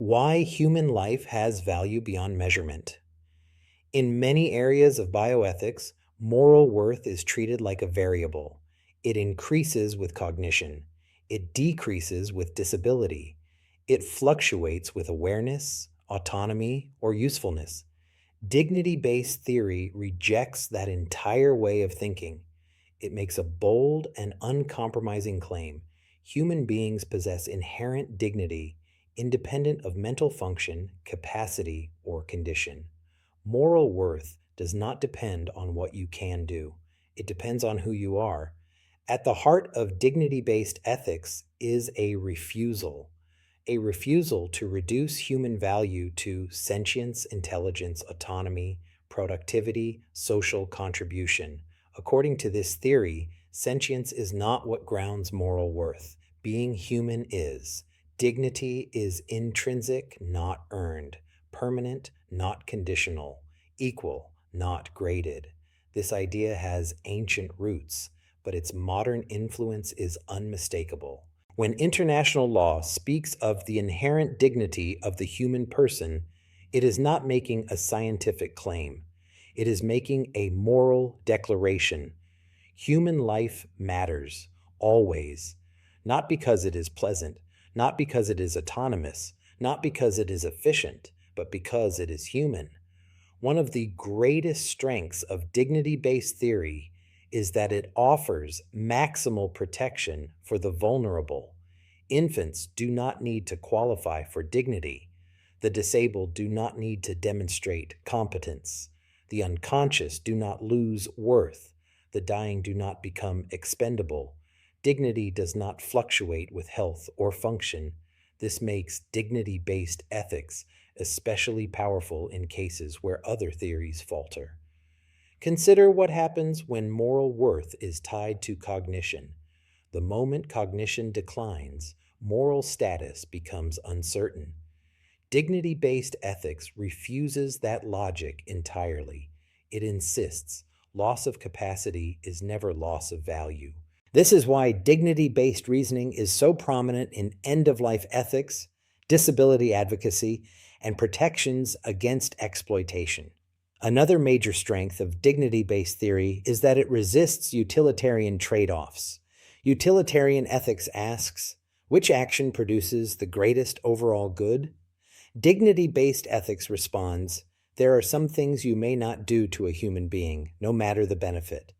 Why human life has value beyond measurement. In many areas of bioethics, moral worth is treated like a variable. It increases with cognition. It decreases with disability. It fluctuates with awareness, autonomy, or usefulness. Dignity-based theory rejects that entire way of thinking. It makes a bold and uncompromising claim. Human beings possess inherent dignity, independent of mental function, capacity, or condition. Moral worth does not depend on what you can do. It depends on who you are. At the heart of dignity-based ethics is a refusal to reduce human value to sentience, intelligence, autonomy, productivity, social contribution. According to this theory, sentience is not what grounds moral worth. Being human is. Dignity is intrinsic, not earned. Permanent, not conditional. Equal, not graded. This idea has ancient roots, but its modern influence is unmistakable. When international law speaks of the inherent dignity of the human person, it is not making a scientific claim. It is making a moral declaration. Human life matters, always, not because it is pleasant, not because it is autonomous, not because it is efficient, but because it is human. One of the greatest strengths of dignity-based theory is that it offers maximal protection for the vulnerable. Infants do not need to qualify for dignity. The disabled do not need to demonstrate competence. The unconscious do not lose worth. The dying do not become expendable. Dignity does not fluctuate with health or function. This makes dignity-based ethics especially powerful in cases where other theories falter. Consider what happens when moral worth is tied to cognition. The moment cognition declines, moral status becomes uncertain. Dignity-based ethics refuses that logic entirely. It insists loss of capacity is never loss of value. This is why dignity-based reasoning is so prominent in end-of-life ethics, disability advocacy, and protections against exploitation. Another major strength of dignity-based theory is that it resists utilitarian trade-offs. Utilitarian ethics asks, which action produces the greatest overall good? Dignity-based ethics responds, there are some things you may not do to a human being, no matter the benefit.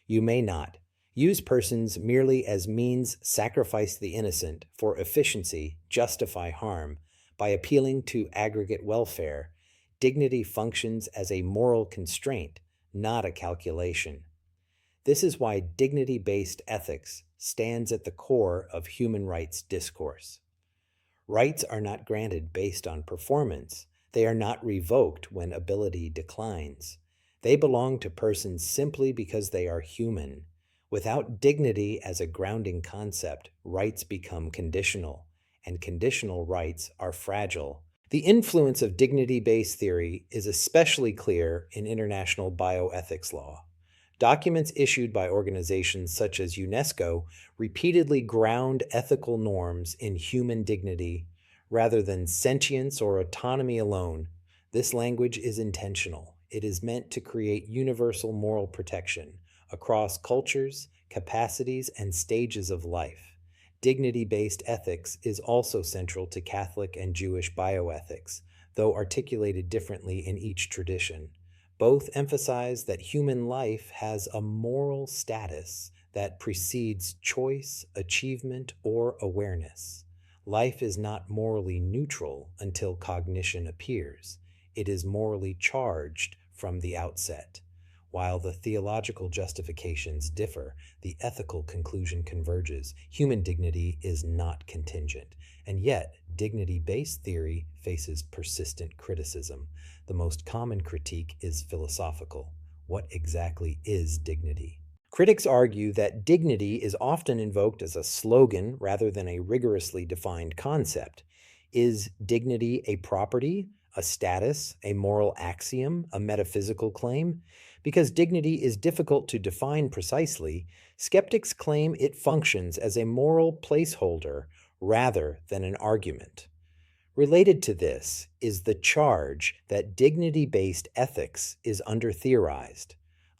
You may not use persons merely as means, sacrifice the innocent, for efficiency, justify harm. By appealing to aggregate welfare, dignity functions as a moral constraint, not a calculation. This is why dignity-based ethics stands at the core of human rights discourse. Rights are not granted based on performance. They are not revoked when ability declines. They belong to persons simply because they are human. Without dignity as a grounding concept, rights become conditional, and conditional rights are fragile. The influence of dignity-based theory is especially clear in international bioethics law. Documents issued by organizations such as UNESCO repeatedly ground ethical norms in human dignity rather than sentience or autonomy alone. This language is intentional. It is meant to create universal moral protection across cultures, capacities, and stages of life. Dignity-based ethics is also central to Catholic and Jewish bioethics, though articulated differently in each tradition. Both emphasize that human life has a moral status that precedes choice, achievement, or awareness. Life is not morally neutral until cognition appears. It is morally charged from the outset. While the theological justifications differ, the ethical conclusion converges. Human dignity is not contingent, and yet dignity-based theory faces persistent criticism. The most common critique is philosophical. What exactly is dignity? Critics argue that dignity is often invoked as a slogan rather than a rigorously defined concept. Is dignity a property, a status, a moral axiom, a metaphysical claim? Because dignity is difficult to define precisely, skeptics claim it functions as a moral placeholder rather than an argument. Related to this is the charge that dignity based ethics is under theorized.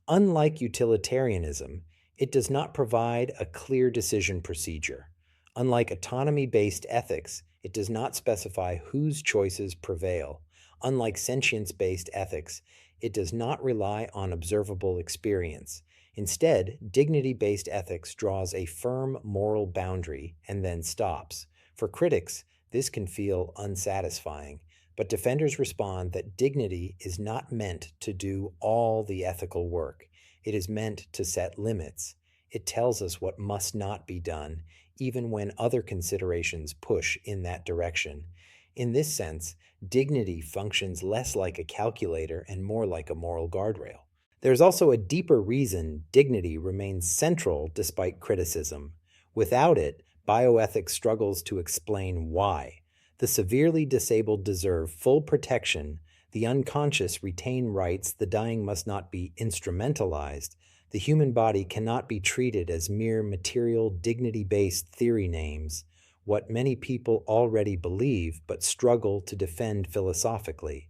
Unlike utilitarianism, it does not provide a clear decision procedure. Unlike autonomy based ethics, it does not specify whose choices prevail. Unlike sentience based ethics, it does not rely on observable experience. Instead, dignity based ethics draws a firm moral boundary and then stops. For critics, this can feel unsatisfying, but defenders respond that dignity is not meant to do all the ethical work. It is meant to set limits. It tells us what must not be done, even when other considerations push in that direction. In this sense, dignity functions less like a calculator and more like a moral guardrail. There's also a deeper reason dignity remains central despite criticism. Without it, bioethics struggles to explain why. The severely disabled deserve full protection, the unconscious retain rights, the dying must not be instrumentalized, the human body cannot be treated as mere material, dignity based theory names, what many people already believe but struggle to defend philosophically.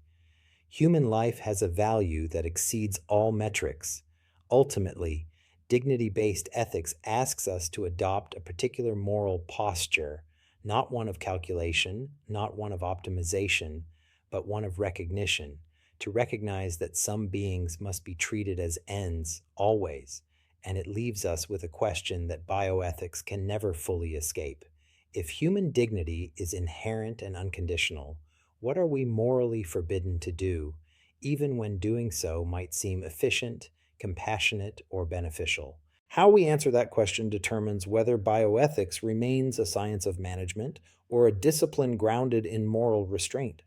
Human life has a value that exceeds all metrics. Ultimately, dignity based ethics asks us to adopt a particular moral posture, not one of calculation, not one of optimization, but one of recognition, to recognize that some beings must be treated as ends always, and it leaves us with a question that bioethics can never fully escape. If human dignity is inherent and unconditional, what are we morally forbidden to do, even when doing so might seem efficient, compassionate, or beneficial? How we answer that question determines whether bioethics remains a science of management or a discipline grounded in moral restraint.